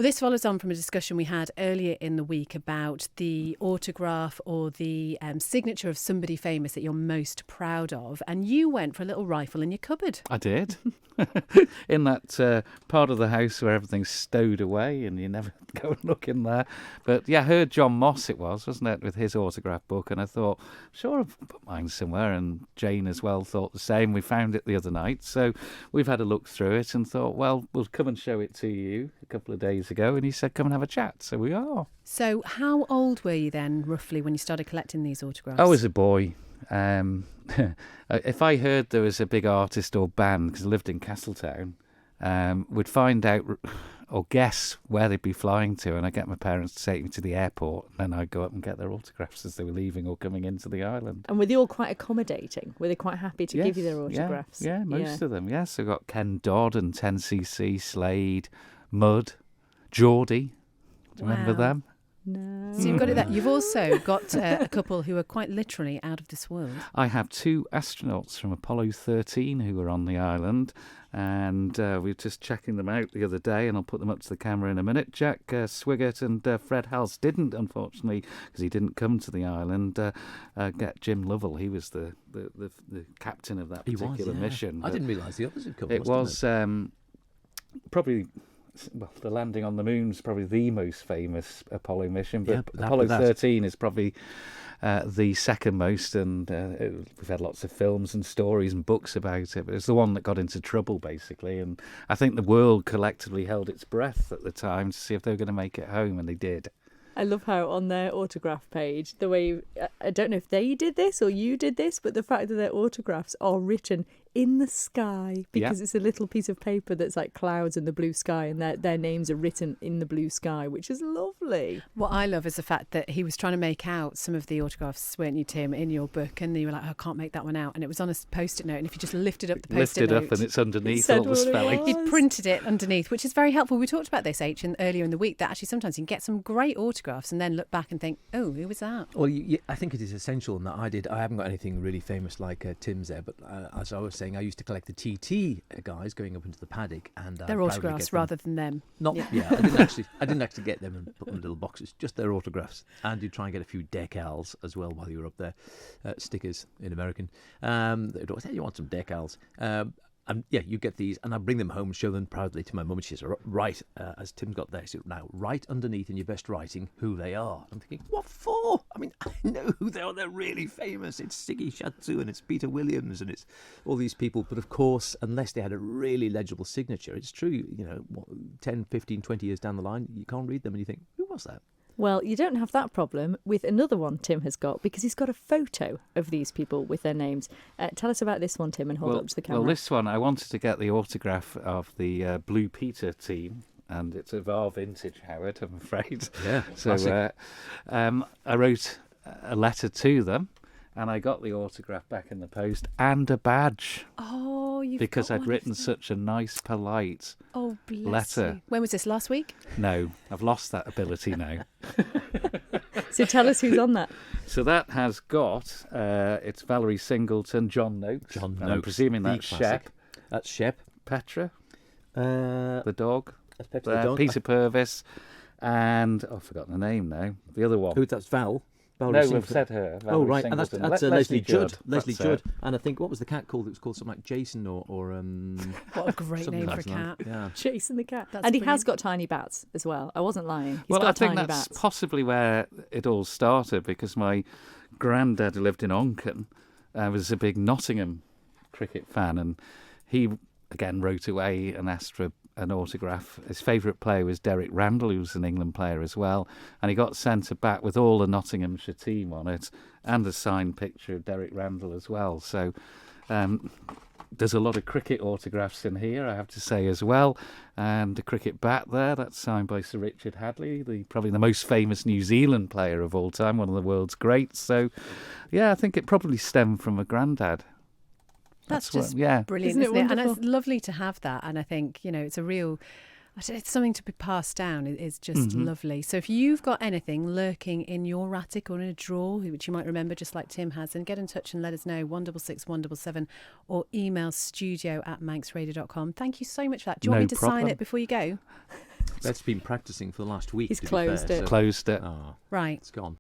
Well, this follows on from a discussion we had earlier in the week about the autograph or the signature of somebody famous that you're most proud of. And you went for a little rifle in your cupboard. I did. In that part of the house where everything's stowed away and you never go and look in there. But yeah, I heard John Moss it was, wasn't it, with his autograph book. And I thought, sure, I've put mine somewhere. And Jane as well thought the same. We found it the other night. So we've had a look through it and thought, well, we'll come and show it to you a couple of days ago. And he said, come and have a chat. So we are. So how old were you then, roughly, when you started collecting these autographs? I was a boy. If I heard there was a big artist or band, because I lived in Castletown, we'd find out or guess where they'd be flying to, and I'd get my parents to take me to the airport, and then I'd go up and get their autographs as they were leaving or coming into the island. And were they all quite accommodating? Were they quite happy to give you their autographs? Yeah, most of them, yes. I got Ken Dodd and 10cc, Slade, Mud, Geordie. Do you remember them? No. So you've got it there. You've also got a couple who are quite literally out of this world. I have 2 astronauts from Apollo 13 who were on the island, and we were just checking them out the other day, and I'll put them up to the camera in a minute. Jack Swigert and Fred Hals didn't, unfortunately, because he didn't come to the island, get Jim Lovell. He was the captain of that particular mission. I didn't realise the others had come. It was probably... Well, the landing on the moon's probably the most famous Apollo mission, but Apollo 13 is probably the second most, and we've had lots of films and stories and books about it, but it's the one that got into trouble, basically, and I think the world collectively held its breath at the time to see if they were going to make it home, and they did. I love how on their autograph page, the way, I don't know if they did this or you did this, but the fact that their autographs are written in the sky, because it's a little piece of paper that's like clouds in the blue sky, and their names are written in the blue sky, which is lovely. What I love is the fact that he was trying to make out some of the autographs, weren't you, Tim, in your book, and you were like, I can't make that one out, and it was on a post-it note, and if you just lifted up the post-it note, and it's underneath all the spelling. He printed it underneath, which is very helpful. We talked about this, earlier in the week, that actually sometimes you can get some great autographs and then look back and think, oh, who was that? Well, I think it is essential in that I haven't got anything really famous like Tim's there, but as I was saying, I used to collect the TT guys going up into the paddock, and their autographs rather than them. I didn't actually get them and put them in little boxes, just their autographs. And you try and get a few decals as well while you were up there, stickers in American. They'd always say, you want some decals? And you get these, and I bring them home and show them proudly to my mum. And she says, right, as Tim got there, she said, now write underneath in your best writing who they are. I'm thinking, what for? I mean, I know who they are. They're really famous. It's Siggy Shatsu and it's Peter Williams and it's all these people. But of course, unless they had a really legible signature, it's true, 10, 15, 20 years down the line, you can't read them and you think, who was that? Well, you don't have that problem with another one Tim has got, because he's got a photo of these people with their names. Tell us about this one, Tim, and hold it up to the camera. Well, this one, I wanted to get the autograph of the Blue Peter team, and it's of our vintage, Howard, I'm afraid. Yeah, so I wrote a letter to them, and I got the autograph back in the post and a badge. Oh, because I'd written such a nice, polite letter. You. When was this, last week? No, I've lost that ability now. So tell us who's on that. So that has got, it's Valerie Singleton, John Noakes. John Noakes. I'm presuming that's Shep. That's Shep. Petra, the dog. That's Petra the dog. Peter Purvis, and I've forgotten the name now. The other one. Who? That's Val. No, we've said her. Oh, right. And that's Leslie Judd. Leslie Judd. And I think, what was the cat called? It was called something like Jason or what a great name for a cat. Yeah. Jason the cat. That's and brilliant. he has got tiny bats as well. I wasn't lying. I think that's possibly where it all started, because my granddad, who lived in Onken, was a big Nottingham cricket fan, and he, again, wrote away and asked for an autograph. His favourite player was Derek Randall, who was an England player as well, and he got sent a bat with all the Nottinghamshire team on it and a signed picture of Derek Randall as well. So there's a lot of cricket autographs in here, I have to say, as well, and the cricket bat there, that's signed by Sir Richard Hadley, probably the most famous New Zealand player of all time, one of the world's greats. So I think it probably stemmed from a granddad. That's just brilliant, isn't it? And it's lovely to have that. And I think, it's a real, it's something to be passed down. It's just lovely. So if you've got anything lurking in your attic or in a drawer, which you might remember just like Tim has, then get in touch and let us know, 166 177, or email studio@manxradio.com. Thank you so much for that. Do you want me to sign it before you go? Beth's been practicing for the last week. He's to be closed fair, it. so- Closed it. Oh, Right. it's gone.